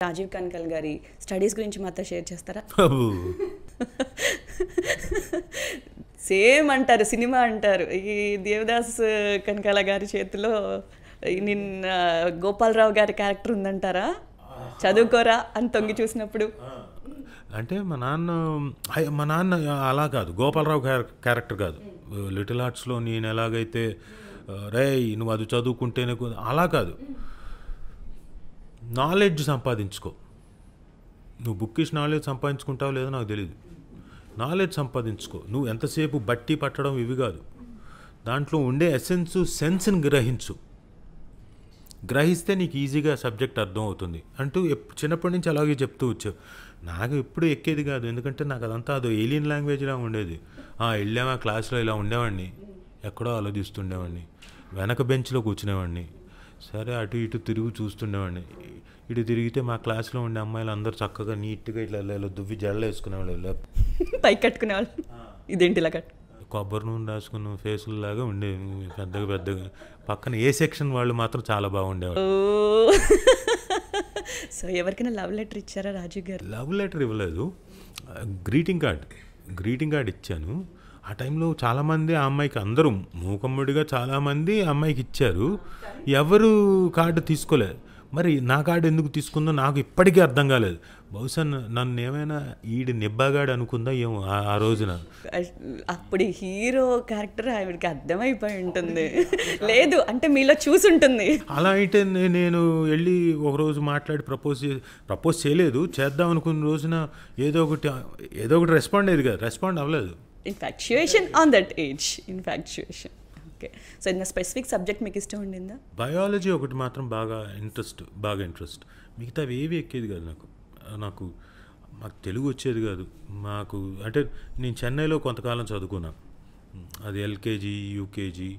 రాజీవ్ కనకల్ గారి స్టడీస్ గురించి మాతో షేర్ చేస్తారా? సేమ్ అంటారు, సినిమా అంటారు. ఈ దేవదాస్ కనకాల గారి చేతిలో నిన్న గోపాలరావు గారి క్యారెక్టర్ ఉందంటారా? చదువుకోరా అని తొంగి చూసినప్పుడు అంటే మా నాన్న అలా కాదు, గోపాలరావు క్యారెక్టర్ కాదు. లిటిల్ ఆర్ట్స్లో నేను ఎలాగైతే రే నువ్వు అది చదువుకుంటేనే అలా కాదు, నాలెడ్జ్ సంపాదించుకో. నువ్వు బుక్కిష్ నాలెడ్జ్ సంపాదించుకుంటావో లేదో నాకు తెలియదు. నాలెడ్జ్ సంపాదించుకో. నువ్వు ఎంతసేపు బట్టి పట్టడం ఇవి కాదు, దాంట్లో ఉండే సెన్స్ని గ్రహిస్తే నీకు ఈజీగా సబ్జెక్ట్ అర్థం అవుతుంది అంటూ చిన్నప్పటి నుంచి అలాగే చెప్తూ వచ్చావు. నాకు ఎప్పుడు ఎక్కేది కాదు, ఎందుకంటే నాకు అదంతా అదో ఏలియన్ లాంగ్వేజ్లా ఉండేది. వెళ్ళామా క్లాస్లో ఇలా ఉండేవాడిని, ఎక్కడో ఆలోచిస్తుండేవాడిని, వెనక బెంచ్లో కూర్చునేవాడిని. సరే అటు ఇటు తిరిగి చూస్తుండేవాడిని. ఇటు తిరిగితే మా క్లాస్లో ఉండే అమ్మాయిలు అందరూ చక్కగా నీట్గా ఇట్లా దువ్వి జడలు వేసుకునేవాళ్ళు, పై కట్టుకునేవాళ్ళు. ఇదేంటి ఇలా కట్టు కొబ్బరి నూనె రాసుకున్న ఫేసుల్లాగా ఉండేవి పెద్దగా. పక్కన ఏ సెక్షన్ వాళ్ళు మాత్రం చాలా బాగుండేవాళ్ళు. సో ఎవరికైనా లవ్ లెటర్ ఇచ్చారా రాజీవ్ గారు? లవ్ లెటర్ ఇవ్వలేదు, గ్రీటింగ్ కార్డ్ ఇచ్చాను. ఆ టైంలో చాలామంది ఆ అమ్మాయికి, అందరూ మూకమ్ముడిగా చాలామంది ఆ అమ్మాయికి ఇచ్చారు. ఎవరు కార్డు తీసుకోలేదు. మరి నా కార్డు ఎందుకు తీసుకుందో నాకు ఇప్పటికీ అర్థం కాలేదు. బహుశా నన్ను ఏమైనా ఈడు నిబ్బాగాడు అనుకుందా ఏమో ఆ రోజున. అప్పుడు హీరో క్యారెక్టర్ ఆవిడకి అర్థమైపోయి ఉంటుంది, లేదు అంటే మీలో చూసుంటుంది. అలా అయితే నేను వెళ్ళి ఒకరోజు మాట్లాడి ప్రపోజ్ చేయలేదు, చేద్దాం అనుకున్న రోజున ఏదో ఒకటి రెస్పాండ్ అయ్యేది కదా, రెస్పాండ్ అవ్వలేదు. Infatuation on that age, infatuation. Okay, so in specific subject మీకు ఇష్టం ఉండిందా? బయాలజీ ఒకటి మాత్రం బాగా ఇంట్రెస్ట్. మిగతావి ఏవి ఎక్కేది కాదు నాకు మాకు తెలుగు వచ్చేది కాదు. మాకు అంటే నేను చెన్నైలో కొంతకాలం చదువుకున్నాను, అది ఎల్కేజీ యూకేజీ,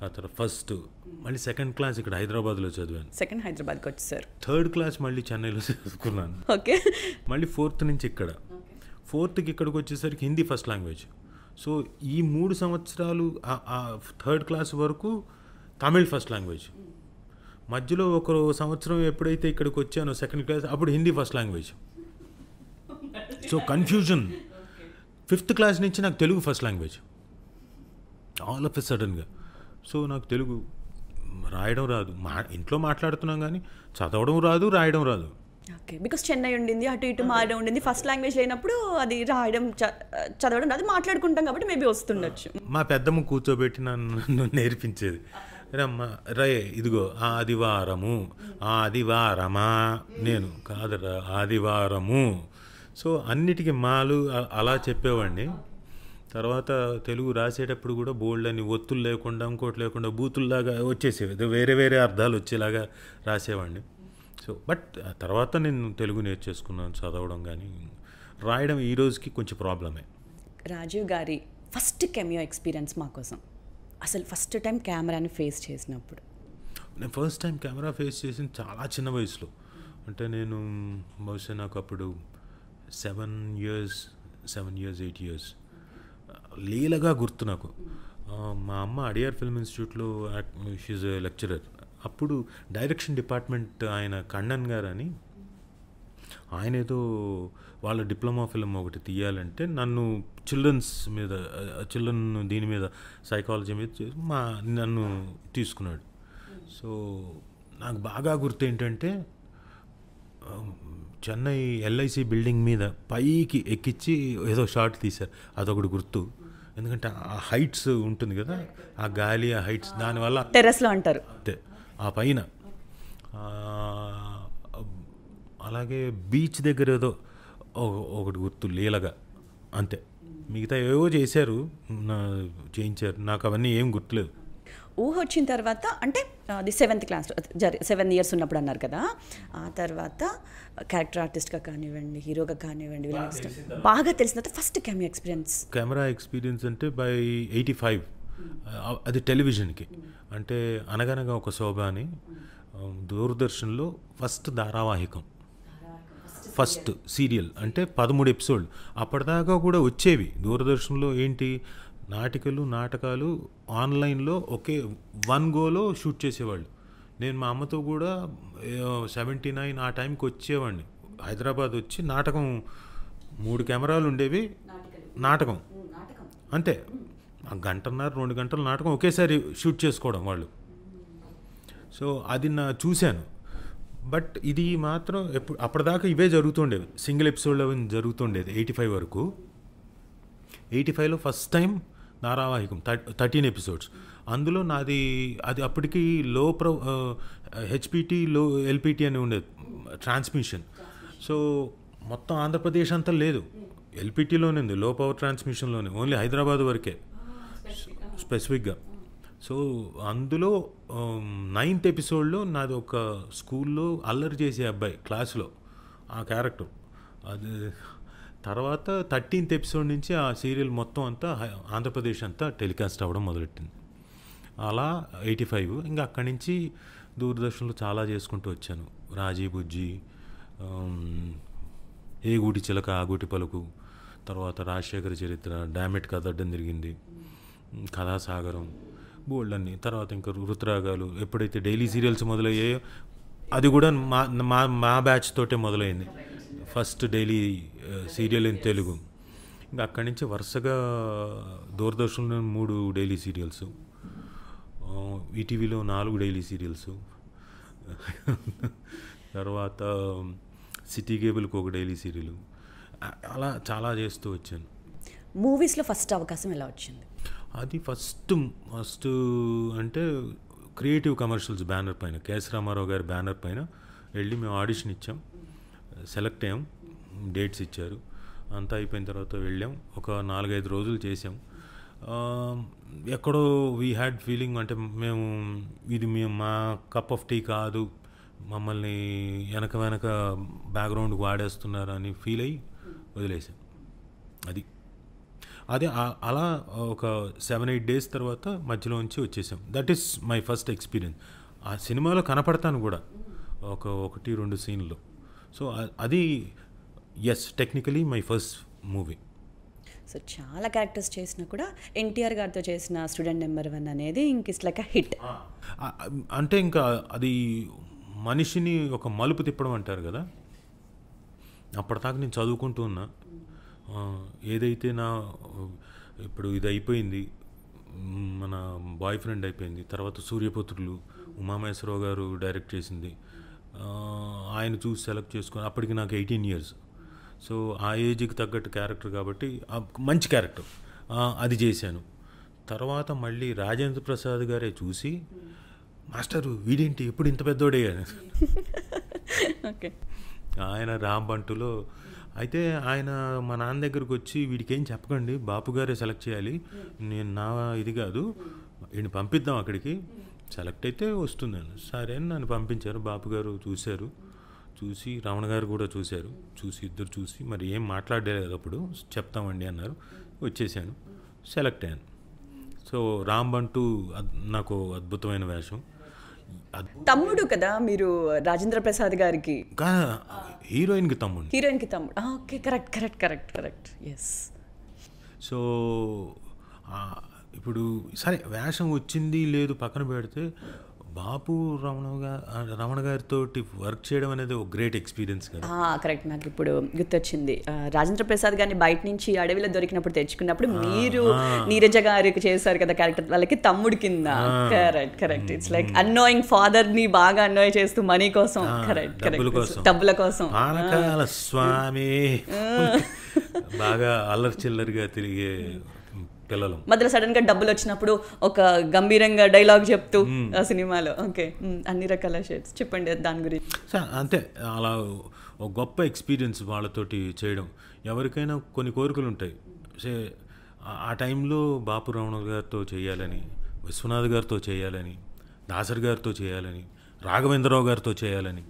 ఆ తర్వాత ఫస్ట్, మళ్ళీ సెకండ్ క్లాస్ ఇక్కడ హైదరాబాద్లో చదివాను. సెకండ్ హైదరాబాద్కి వచ్చేసారు. థర్డ్ క్లాస్ మళ్ళీ చెన్నైలో చదువుకున్నాను. ఓకే, మళ్ళీ ఫోర్త్ నుంచి ఇక్కడ, ఫోర్త్కి ఇక్కడికి వచ్చేసరికి హిందీ ఫస్ట్ లాంగ్వేజ్. సో ఈ 3 సంవత్సరాలు థర్డ్ క్లాస్ వరకు తమిళ్ ఫస్ట్ లాంగ్వేజ్. మధ్యలో ఒక సంవత్సరం ఎప్పుడైతే ఇక్కడికి వచ్చానో సెకండ్ క్లాస్, అప్పుడు Hindi first language. So confusion. Fifth class నుంచి నాకు Telugu first language all of a సడన్గా. సో నాకు తెలుగు రాయడం రాదు, ఇంట్లో మాట్లాడుతున్నాం కానీ చదవడం రాదు, రాయడం రాదు. ఓకే, బికాస్ చెన్నై ఉండింది, అటు ఇటు మారడం ఉండింది. ఫస్ట్ లాంగ్వేజ్ లేనప్పుడు అది రాయడం చదవడం రాదు, మాట్లాడుకుంటాం కాబట్టి మేబీ వస్తుండొచ్చు. మా పెద్దమ్మ కూర్చోబెట్టి నన్ను నేర్పించేది. రమ్మ రే ఇదిగో ఆదివారమా, నేను కాదరా ఆదివారము. సో అన్నిటికీ మాలు అలా చెప్పేవాడిని. తర్వాత తెలుగు రాసేటప్పుడు కూడా బోల్డ్ అని ఒత్తులు లేకుండా ఇంకోటి లేకుండా బూతుల్లాగా వచ్చేసేవి, వేరే అర్థాలు వచ్చేలాగా రాసేవాడిని. సో బట్ తర్వాత నేను తెలుగు నేర్చేసుకున్నాను, చదవడం కానీ రాయడం ఈ రోజుకి కొంచెం ప్రాబ్లమే. రాజీవ్ గారి ఫస్ట్ కెమియో ఎక్స్పీరియన్స్ మా కోసం, అసలు ఫస్ట్ టైం కెమెరాని ఫేస్ చేసినప్పుడు. నేను ఫస్ట్ టైం కెమెరా ఫేస్ చేసింది చాలా చిన్న వయసులో. అంటే నేను బహుశా నాకు అప్పుడు 7 years 8 years లీలగా గుర్తు నాకు. మా అమ్మ అడియార్ ఫిల్మ్ ఇన్స్టిట్యూట్లో షీజ్ లెక్చరర్. అప్పుడు డైరెక్షన్ డిపార్ట్మెంట్ ఆయన కన్నన్ గారు అని, ఆయన ఏదో వాళ్ళ డిప్లొమా ఫిల్మ్ ఒకటి తీయాలంటే నన్ను చిల్డ్రన్ దీని మీద సైకాలజీ మీద నన్ను తీసుకున్నాడు. సో నాకు బాగా గుర్తు ఏంటంటే చెన్నై ఎల్ఐసి బిల్డింగ్ మీద పైకి ఎక్కించి ఏదో షాట్ తీశారు, అదొకటి గుర్తు. ఎందుకంటే ఆ హైట్స్ ఉంటుంది కదా, ఆ గాలి, ఆ హైట్స్, దానివల్ల టెర్రస్లో అంటారు అంతే ఆ పైన. అలాగే బీచ్ దగ్గర ఏదో ఒకటి గుర్తు లీలగా, అంతే. మిగతా ఏవో చేయించారు, నాకు అవన్నీ ఏం గుర్తులేదు. ఊహ వచ్చిన తర్వాత అంటే అది 7th class 7 years ఉన్నప్పుడు అన్నారు కదా, ఆ తర్వాత క్యారెక్టర్ ఆర్టిస్ట్గా కానివ్వండి, హీరోగా కానివ్వండి, బాగా తెలిసిన తర్వాత ఫస్ట్ కెమెరా ఎక్స్పీరియన్స్ అంటే బై 85, అది టెలివిజన్కి. అంటే అనగనగా ఒక శోభ అని దూరదర్శన్లో ఫస్ట్ ధారావాహికం, ఫస్ట్ సీరియల్. అంటే 13 episodes. అప్పటిదాకా కూడా వచ్చేవి దూరదర్శన్లో. ఏంటి, నాటకాలు ఆన్లైన్లో ఒకే 1 goలో షూట్ చేసేవాళ్ళు. నేను మా అమ్మతో కూడా 79 ఆ టైంకి వచ్చేవాడిని. హైదరాబాద్ వచ్చి నాటకం 3 కెమెరాలు ఉండేవి, నాటకం అంతే. గంటన్నర 2 గంటల నాటకం ఒకేసారి షూట్ చేసుకోవడం వాళ్ళు. సో అది చూశాను. బట్ ఇది మాత్రం అప్పటిదాకా ఇవే జరుగుతుండేవి, సింగిల్ ఎపిసోడ్లో జరుగుతుండేది 85 వరకు. 85లో ఫస్ట్ టైం ధారావాహికం 13 ఎపిసోడ్స్. అందులో నాది అది అప్పటికి హెచ్పిటి ఎల్పిటి అని ఉండేది ట్రాన్స్మిషన్. సో మొత్తం ఆంధ్రప్రదేశ్ అంతా లేదు, ఎల్పిటిలోనే ఉంది, లో పవర్ ట్రాన్స్మిషన్లోనే, ఓన్లీ హైదరాబాద్ వరకే స్పెసిఫిక్గా. సో అందులో 9th ఎపిసోడ్లో నాది ఒక స్కూల్లో అల్లరి చేసే అబ్బాయి క్లాసులో ఆ క్యారెక్టర్. అది తర్వాత 13th ఎపిసోడ్ నుంచి ఆ సీరియల్ మొత్తం అంతా ఆంధ్రప్రదేశ్ అంతా టెలికాస్ట్ అవ్వడం మొదలెట్టింది. అలా 85. ఇంకా అక్కడి నుంచి దూరదర్శన్లో చాలా చేసుకుంటూ వచ్చాను. రాజీ బుజ్జి, ఏ గూటి చిలక ఆ గూటి పలుకు, తర్వాత రాజశేఖర చరిత్ర, డామెట్ కథడ్డం తిరిగింది, కథాసాగరం, బోల్డ్ అన్ని. తర్వాత ఇంకా ఋతురాగాలు. ఎప్పుడైతే డైలీ సీరియల్స్ మొదలయ్యాయో అది కూడా మా బ్యాచ్ తోటే మొదలైంది, first daily serial in Telugu. ఇంకా అక్కడి నుంచి వరుసగా దూరదర్శన్లో 3 డైలీ సీరియల్స్, ఈటీవీలో 4 డైలీ సీరియల్స్, తర్వాత సిటీ కేబుల్కి 1 డైలీ సీరియల్, అలా చాలా చేస్తూ వచ్చాను. మూవీస్లో ఫస్ట్ అవకాశం ఎలా వచ్చింది? అది ఫస్ట్ అంటే క్రియేటివ్ కమర్షియల్స్ బ్యానర్ పైన, కేఎస్ రామారావు గారి బ్యానర్ పైన వెళ్ళి మేము ఆడిషన్ ఇచ్చాం, సెలెక్ట్ అయ్యాం, డేట్స్ ఇచ్చారు, అంతా అయిపోయిన తర్వాత వెళ్ళాం. ఒక 4-5 రోజులు చేసాం. ఎక్కడో వీ హ్యాడ్ ఫీలింగ్, అంటే మేము మా కప్ ఆఫ్ టీ కాదు, మమ్మల్ని వెనక బ్యాక్గ్రౌండ్కి వాడేస్తున్నారు అని ఫీల్ అయ్యి వదిలేసాం. అదే అలా ఒక 7-8 డేస్ తర్వాత మధ్యలోంచి వచ్చేసాం. That is my first experience. ఆ సినిమాలో కనపడతాను కూడా 1-2 సీన్లో. సో అది technically my first movie. So చాలా క్యారెక్టర్స్ చేసినా కూడా ఎన్టీఆర్ గారితో చేసిన స్టూడెంట్ నెంబర్ 1 అనేది ఇంక ఇట్స్ లైక్ అ హిట్. అంటే ఇంకా అది మనిషిని ఒక మలుపు తిప్పడం అంటారు కదా. అప్పటిదాకా నేను చదువుకుంటూ ఉన్నా, ఏదైతే ఇప్పుడు ఇది అయిపోయింది, మన బాయ్ ఫ్రెండ్ అయిపోయింది, తర్వాత సూర్యపుత్రులు ఉమామహేశ్వరరావు గారు డైరెక్ట్ చేసింది, ఆయన చూసి సెలెక్ట్ చేసుకొని, అప్పటికి నాకు 18 years. సో ఆ ఏజ్కి తగ్గట్టు క్యారెక్టర్ కాబట్టి మంచి క్యారెక్టర్ అది చేశాను. తర్వాత మళ్ళీ రాజేంద్ర ప్రసాద్ గారే చూసి, మాస్టరు వీడేంటి ఎప్పుడు ఇంత పెద్దోడే అని. ఓకే. ఆయన రాంబంటులో అయితే ఆయన మా నాన్న దగ్గరకు వచ్చి, వీడికి ఏం చెప్పకండి, బాపు గారే సెలెక్ట్ చేయాలి, నేను నా ఇది కాదు, వీడిని పంపిద్దాం అక్కడికి, సెలెక్ట్ అయితే వస్తుందని. సరే అని నన్ను పంపించారు. బాపు గారు చూశారు, చూసి రమణ గారు కూడా చూశారు, ఇద్దరు చూసి మరి ఏం మాట్లాడలేదు, అప్పుడు చెప్తామండి అన్నారు. వచ్చేసాను, సెలెక్ట్ అయ్యాను. సో రాంబంటు నాకు అద్భుతమైన వేషం. తమ్ముడు కదా మీరు రాజేంద్ర ప్రసాద్ గారికి? హీరోయిన్కి తమ్ముడు. Okay, correct. ఎస్. సో ఇప్పుడు సరే వేషం వచ్చింది లేదు పక్కన పెడితే, బాపు రమణ గారితో వర్క్ చేయడం అనేది ఒక గ్రేట్ ఎక్స్పీరియన్స్ కదా. కరెక్ట్. నాకు ఇప్పుడు గుర్తొచ్చింది, రాజేంద్ర ప్రసాద్ గారిని బయట నుంచి అడవిలో దొరికినప్పుడు తెచ్చుకున్నప్పుడు మీరు నీరజ గారికి చేశారు కదా క్యారెక్టర్, వాళ్ళకి తమ్ముడు కింద. Correct. It's like annoying father ని బాగా అన్నోయ్ చేస్తూ మనీ కోసం, డబ్బుల కోసం స్వామి బాగా అల్లరి చిల్లరిగా తిరిగే పిల్లలు. మధ్యలో సడన్ గా డబ్బులు వచ్చినప్పుడు ఒక గంభీరంగా డైలాగ్ చెప్తూ ఆ సినిమాలో. ఓకే, అన్ని రకాల షేడ్స్ చెప్పండి దాని గురించి. అంతే, అలా ఒక గొప్ప ఎక్స్పీరియన్స్ వాళ్ళతోటి చేయడం. ఎవరికైనా కొన్ని కోరికలు ఉంటాయి. ఆ టైంలో బాపు రమణ గారితో చేయాలని, విశ్వనాథ్ గారితో చేయాలని, దాసరి గారితో చేయాలని, రాఘవేంద్రరావు గారితో చేయాలని,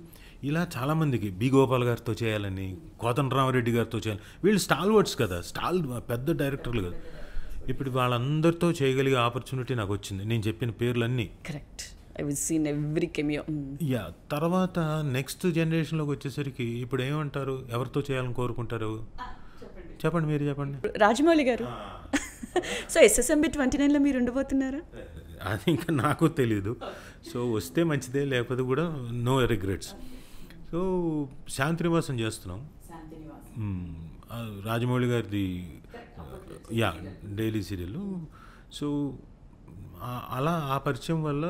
ఇలా చాలామందికి, బి గోపాల్ గారితో చేయాలని, కోదండరామరెడ్డి గారితో చేయాలని. వీళ్ళు స్టాల్ వర్డ్స్ కదా, పెద్ద డైరెక్టర్లు కదా. ఇప్పుడు వాళ్ళందరితో చేయగలిగే ఆపర్చునిటీ నాకు వచ్చింది, నేను చెప్పిన పేర్లన్నీ. Correct. I will scene every cameo. తర్వాత నెక్స్ట్ జనరేషన్లోకి వచ్చేసరికి ఇప్పుడు ఏమంటారు, ఎవరితో చేయాలని కోరుకుంటారు? మీరు చెప్పండి. రాజమౌళి గారు. సో SSMB 29లో మీరు ఉండబోతున్నారా? అది ఇంకా నాకు తెలీదు. సో వస్తే మంచిదే, లేకపోతే కూడా నో రిగ్రెట్స్. సో శాంతినివాసం చేస్తున్నాం. రాజమౌళి గారిది యా డైలీ సీరియల్. సో అలా ఆ పరిచయం వల్ల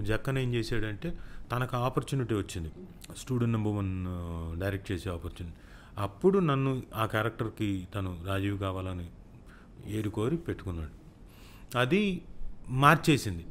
జక్కన ఏం చేశాడంటే తనకు ఆపర్చునిటీ వచ్చింది, స్టూడెంట్ నెంబర్ 1 డైరెక్ట్ చేసే ఆపర్చునిటీ. అప్పుడు నన్ను ఆ క్యారెక్టర్కి తను రాజీవ్ కావాలని ఏరుకోరి పెట్టుకున్నాడు. అది మార్చేసింది.